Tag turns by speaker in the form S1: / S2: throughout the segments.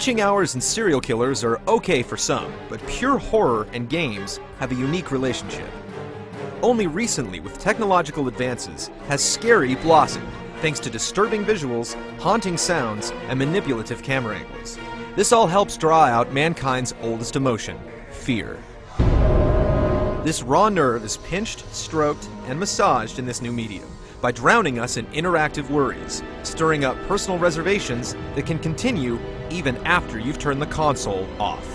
S1: Witching hours and serial killers are okay for some, but pure horror and games have a unique relationship. Only recently, with technological advances, has scary blossomed, thanks to disturbing visuals, haunting sounds, and manipulative camera angles. This all helps draw out mankind's oldest emotion, fear. This raw nerve is pinched, stroked, and massaged in this new medium by drowning us in interactive worries, stirring up personal reservations that can continue even after you've turned the console off.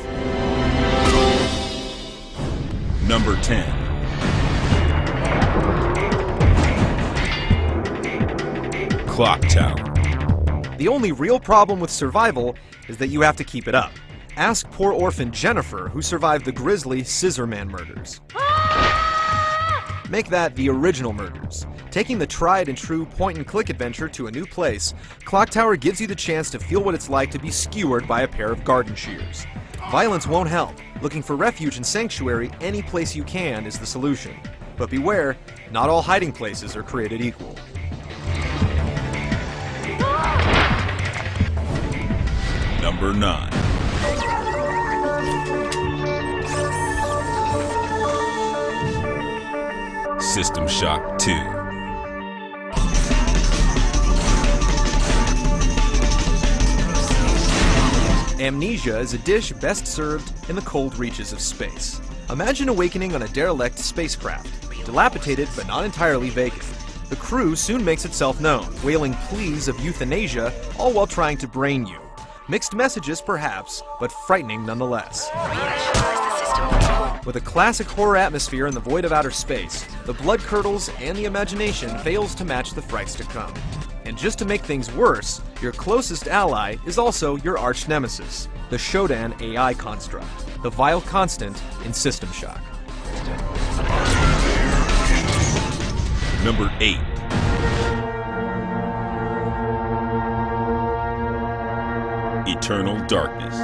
S2: Number 10. Clock Tower.
S1: The only real problem with survival is that you have to keep it up. Ask poor orphan Jennifer, who survived the grisly Scissorman murders. Make that the original murders. Taking the tried and true point-and-click adventure to a new place, Clock Tower gives you the chance to feel what it's like to be skewered by a pair of garden shears. Violence won't help. Looking for refuge and sanctuary any place you can is the solution. But beware, not all hiding places are created equal.
S2: Number 9. System Shock 2.
S1: Amnesia is a dish best served in the cold reaches of space. Imagine awakening on a derelict spacecraft, dilapidated but not entirely vacant. The crew soon makes itself known, wailing pleas of euthanasia, all while trying to brain you. Mixed messages perhaps, but frightening nonetheless. With a classic horror atmosphere in the void of outer space, the blood curdles and the imagination fails to match the frights to come. And just to make things worse, your closest ally is also your arch nemesis, the Shodan AI construct, the vile constant in System Shock.
S2: Number 8. Eternal Darkness.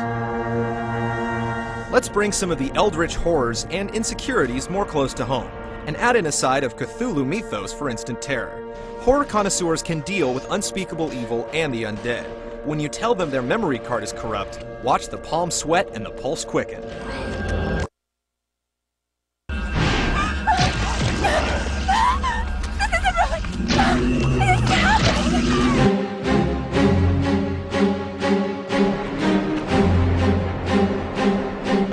S1: Let's bring some of the eldritch horrors and insecurities more close to home, and add in a side of Cthulhu mythos for instant terror. Horror connoisseurs can deal with unspeakable evil and the undead. When you tell them their memory card is corrupt, watch the palm sweat and the pulse quicken.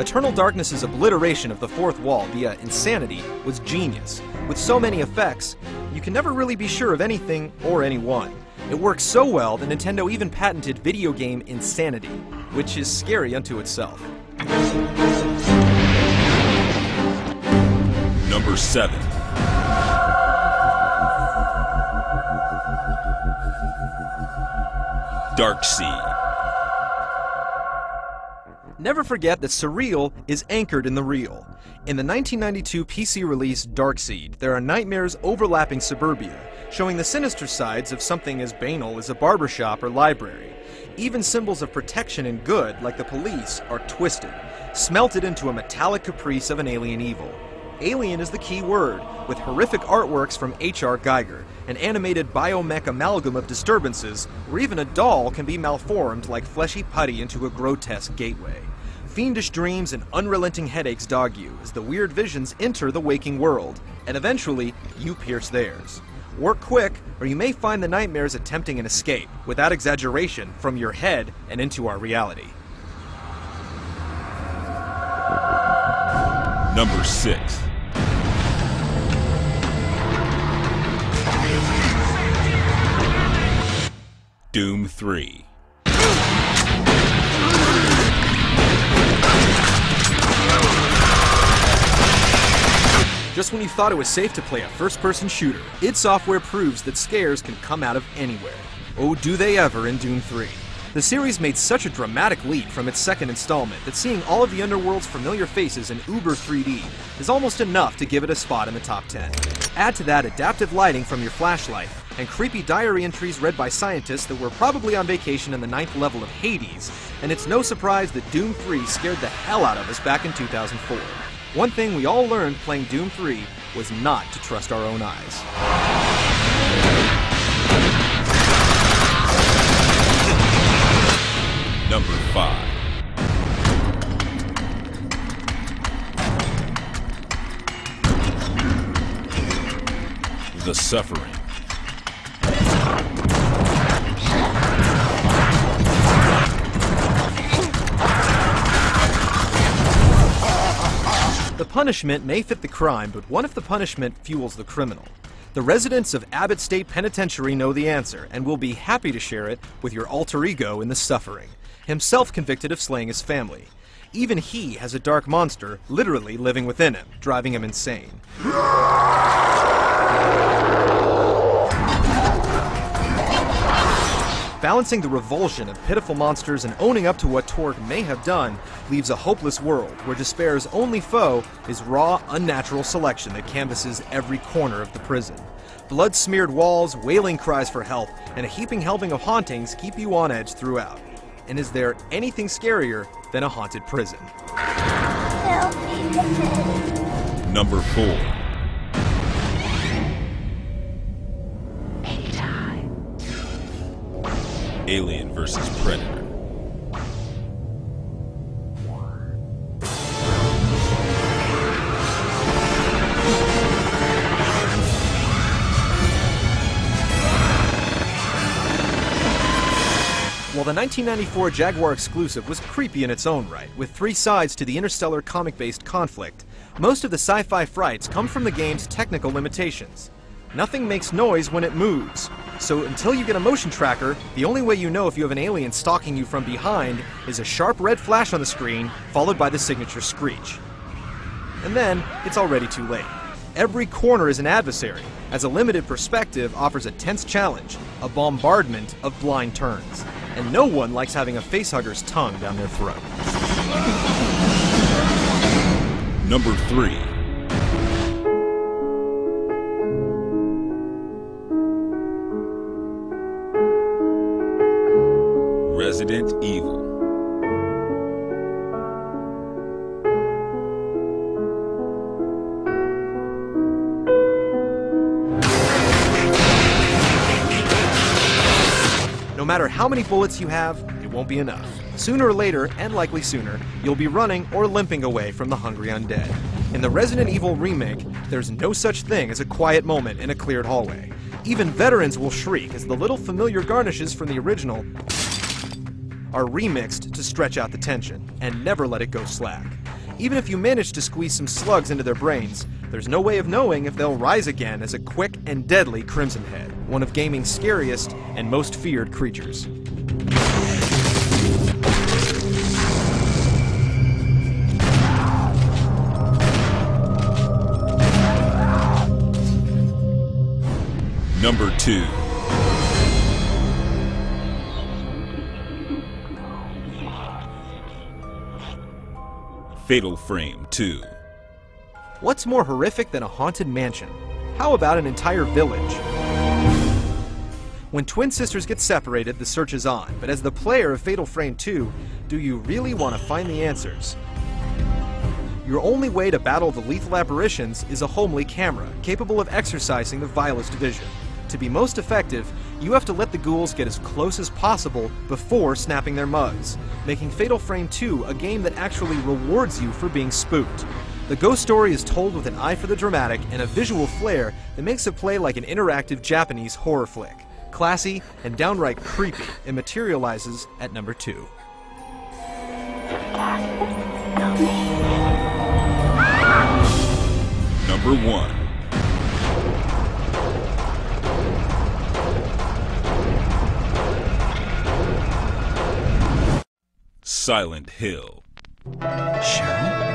S1: Eternal Darkness's obliteration of the fourth wall via insanity was genius. With so many effects, you can never really be sure of anything or anyone. It works so well that Nintendo even patented video game insanity, which is scary unto itself.
S2: Number 7. Dark Seed.
S1: Never forget that surreal is anchored in the real. In the 1992 PC release Darkseid, there are nightmares overlapping suburbia, showing the sinister sides of something as banal as a barbershop or library. Even symbols of protection and good, like the police, are twisted, smelted into a metallic caprice of an alien evil. Alien is the key word, with horrific artworks from H.R. Geiger, an animated biomech amalgam of disturbances, where even a doll can be malformed like fleshy putty into a grotesque gateway. Fiendish dreams and unrelenting headaches dog you as the weird visions enter the waking world, and eventually, you pierce theirs. Work quick, or you may find the nightmares attempting an escape, without exaggeration, from your head and into our reality.
S2: Number 6. Doom 3.
S1: Just when you thought it was safe to play a first-person shooter, id Software proves that scares can come out of anywhere. Oh, do they ever in Doom 3. The series made such a dramatic leap from its second installment that seeing all of the Underworld's familiar faces in Uber 3D is almost enough to give it a spot in the top 10. Add to that adaptive lighting from your flashlight, and creepy diary entries read by scientists that were probably on vacation in the 9th level of Hades, and it's no surprise that Doom 3 scared the hell out of us back in 2004. One thing we all learned playing Doom 3 was not to trust our own eyes.
S2: Number 5. The Suffering.
S1: The punishment may fit the crime, but what if the punishment fuels the criminal? The residents of Abbott State Penitentiary know the answer, and will be happy to share it with your alter ego in the Suffering, himself convicted of slaying his family. Even he has a dark monster literally living within him, driving him insane. Balancing the revulsion of pitiful monsters and owning up to what Torg may have done leaves a hopeless world where despair's only foe is raw, unnatural selection that canvasses every corner of the prison. Blood-smeared walls, wailing cries for help, and a heaping helping of hauntings keep you on edge throughout. And is there anything scarier than a haunted prison?
S2: Number 4. Alien vs. Predator.
S1: While the 1994 Jaguar exclusive was creepy in its own right, with 3 sides to the interstellar comic-based conflict, most of the sci-fi frights come from the game's technical limitations. Nothing makes noise when it moves, so until you get a motion tracker, the only way you know if you have an alien stalking you from behind is a sharp red flash on the screen, followed by the signature screech. And then, it's already too late. Every corner is an adversary, as a limited perspective offers a tense challenge, a bombardment of blind turns. And no one likes having a facehugger's tongue down their throat.
S2: Number 3. Resident Evil.
S1: No matter how many bullets you have, it won't be enough. Sooner or later, and likely sooner, you'll be running or limping away from the hungry undead. In the Resident Evil remake, there's no such thing as a quiet moment in a cleared hallway. Even veterans will shriek as the little familiar garnishes from the original are remixed to stretch out the tension, and never let it go slack. Even if you manage to squeeze some slugs into their brains, there's no way of knowing if they'll rise again as a quick and deadly Crimson Head, one of gaming's scariest and most feared creatures.
S2: Number 2. Fatal Frame 2.
S1: What's more horrific than a haunted mansion? How about an entire village? When twin sisters get separated, the search is on, but as the player of Fatal Frame 2, do you really want to find the answers? Your only way to battle the lethal apparitions is a homely camera, capable of exercising the vilest vision. To be most effective, you have to let the ghouls get as close as possible before snapping their mugs, making Fatal Frame 2 a game that actually rewards you for being spooked. The ghost story is told with an eye for the dramatic and a visual flair that makes it play like an interactive Japanese horror flick. Classy and downright creepy, it materializes at number 2.
S2: Number 1. Silent Hill.
S1: Cheryl?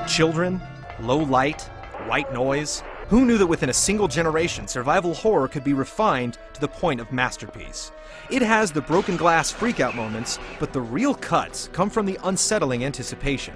S1: Children, low light, white noise. Who knew that within a single generation, survival horror could be refined to the point of masterpiece? It has the broken glass freakout moments, but the real cuts come from the unsettling anticipation.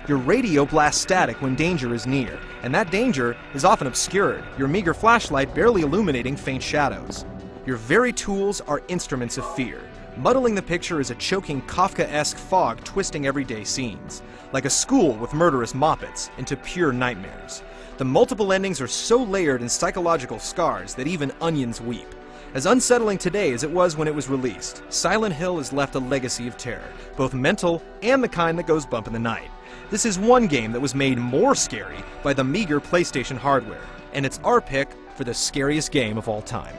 S1: Your radio blasts static when danger is near, and that danger is often obscured, your meager flashlight barely illuminating faint shadows. Your very tools are instruments of fear. Muddling the picture is a choking Kafka-esque fog twisting everyday scenes, like a school with murderous moppets into pure nightmares. The multiple endings are so layered in psychological scars that even onions weep. As unsettling today as it was when it was released, Silent Hill has left a legacy of terror, both mental and the kind that goes bump in the night. This is one game that was made more scary by the meager PlayStation hardware, and it's our pick for the scariest game of all time.